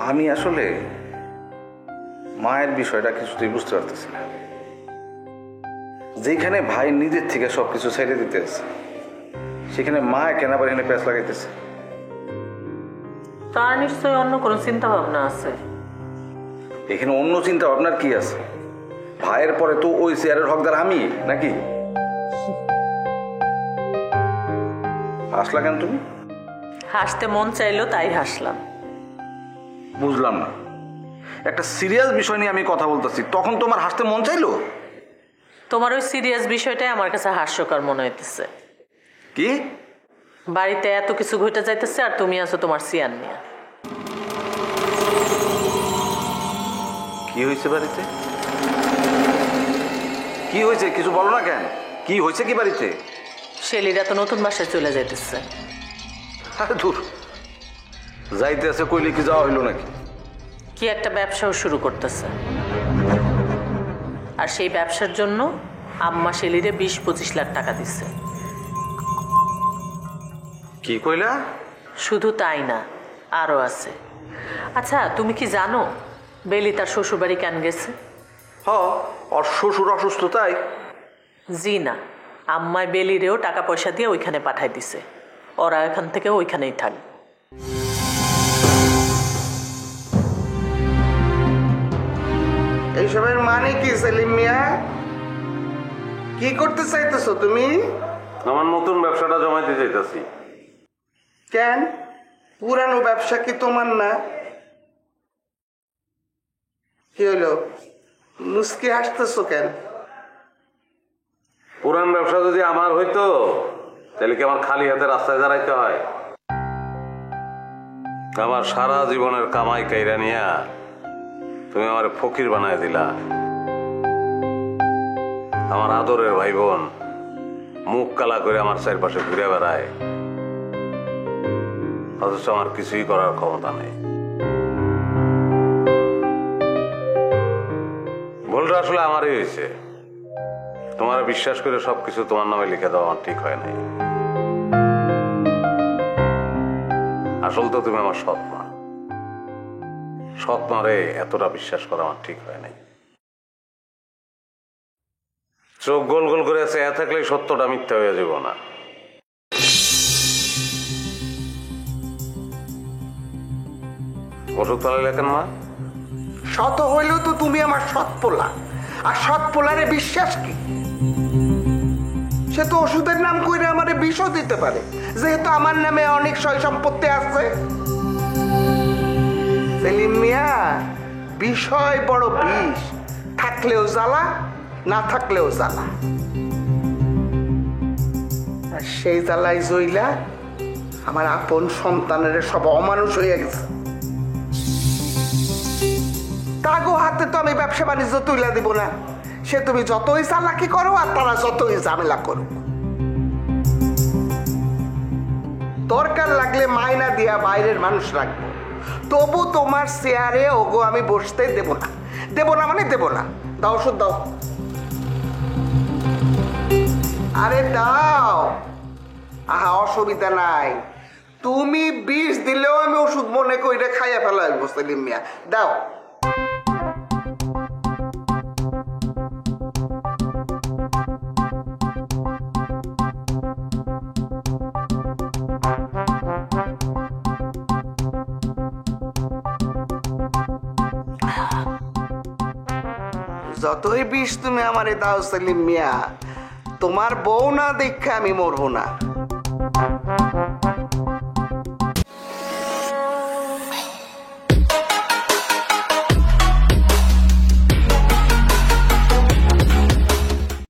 আমি আসলে মায়ের বিষয়টা কিছুতেই বুঝতে পারতেছি না। যেখানে ভাই নিজের থেকে সবকিছু ছেড়ে দিতেছে, সেখানে মা কেন আবার এখানে প্যাঁচ লাগাইতেছে? তার নিশ্চয়ই অন্য কোনো চিন্তা ভাবনা আছে। এখানে অন্য চিন্তা ভাবনার কি আছে? ভাইয়ের পরে তো ওই চেয়ারের হকদার আমি নাকি? হাসলা কেন তুমি? হাসতে মন চাইলো তাই হাসলাম। বুঝলাম না, একটা সিরিয়াস বিষয় নিয়ে আমি কথা বলতেছি, তখন তোমার হাসতে মন চাইলো? তোমার ওই সিরিয়াস বিষয়টাই আমার কাছে হাস্যকর মনে হইতেছে। কি? বাড়িতে এত কিছু ঘটে যাইতেছে আর তুমি আছো তোমার চেয়ার নিয়ে। কি হয়েছে বাড়িতে? কি হয়েছে কিছু বলো না কেন? কি হয়েছে কি বাড়িতে? শেলিরা তো নতুন বাসায় চলে যাইতেছে। আরে দূর, যাইতে আছে কইলে কি যাওয়া হইলো নাকি? কি একটা ব্যবসাও শুরু করতেছে, আর সেই ব্যবসার জন্য আম্মা শেলিরে 20-25 লাখ টাকা দিচ্ছে। কি কইলা? শুধু তাই না, আরও আছে। আচ্ছা, তুমি কি জানো বেলি তার শ্বশুরবাড়ি কেন গেছে? ওর শ্বশুর অসুস্থ তাই? জি না, আম্মায় বেলিরেও টাকা পয়সা দিয়ে ওইখানে পাঠাই দিছে। ওরা এখান থেকে ওইখানেই থাকবে। এইসবের মানে কি সেলিম মিয়া? কি করতে চাইতেছো তুমি? আমার নতুন ব্যবসাটা জমাইতে চাইতেছি। কেন, পুরানো ব্যবসা কি তোমার না? কি হলো, মুস্কি হাসতেছো কেন? পুরান ব্যবসা যদি আমার হইতো তাহলে কি আমার খালি হাতে রাস্তায় দাঁড়াইতে হয়? আমার সারা জীবনের কামাই কাইরা নিয়া তুমি আমার ফকির বানায় দিলা। আমার আদরের ভাই বোন মুখ কালা করে আমার চারপাশে ঘুরে বেড়ায়, অথচ আমার কিছুই করার ক্ষমতা নেই। ভুলটা আসলে আমারই হয়েছে। তোমার বিশ্বাস করে সবকিছু তোমার নামে লিখে দেওয়া আমার ঠিক হয় নাই। আসল তো তুমি আমার সৎ মা। সৎ মারে এতটা বিশ্বাস করা আমার ঠিক হয় নাই। চোখ গোল গোল করে আছে এ থাকলে সত্যটা মিথ্যা হয়ে যাব না। ওষুধ পালাইলে কেন মা? শত হইলেও তো তুমি আমার সৎ পোলা, আর সৎ পোলারে বিশ্বাস কি? সে তো ওষুধের নাম কইরে আমারে বিষও দিতে পারে, যেহেতু আমার নামে অনেক সয় সম্পত্তি আছে। সেলিম মিয়া, বিষয় বড় বিষ, থাকলেও জ্বালা, না থাকলেও জ্বালা। আর সেই জ্বালাই জইলা আমার আপন সন্তানের সব অমানুষ হয়ে গেছে। তাগো হাতে তো আমি ব্যবসা বাণিজ্য তুলে দিব না, সে তুমি যতই চালাকি করো আর তারা যতই ঝামেলা করুক। দরকার লাগলে মাইনা দিয়া বাইরের মানুষ রাখবো, তবু তোমার চেয়ারে ওগো আমি বসতে দেব না। দেব না মানে দেব না। দাও ওষুধ দাও। আরে দাও। আহা, অসুবিধা নাই, তুমি বিষ দিলেও আমি ওষুধ মনে কইরে খাইয়া ফেলাইব। সেলিম মিয়া, দাও। যতই বিষ তুমি আমারে দাও সেলিম মিয়া, তোমার বউ না দেখে আমি মরবো না।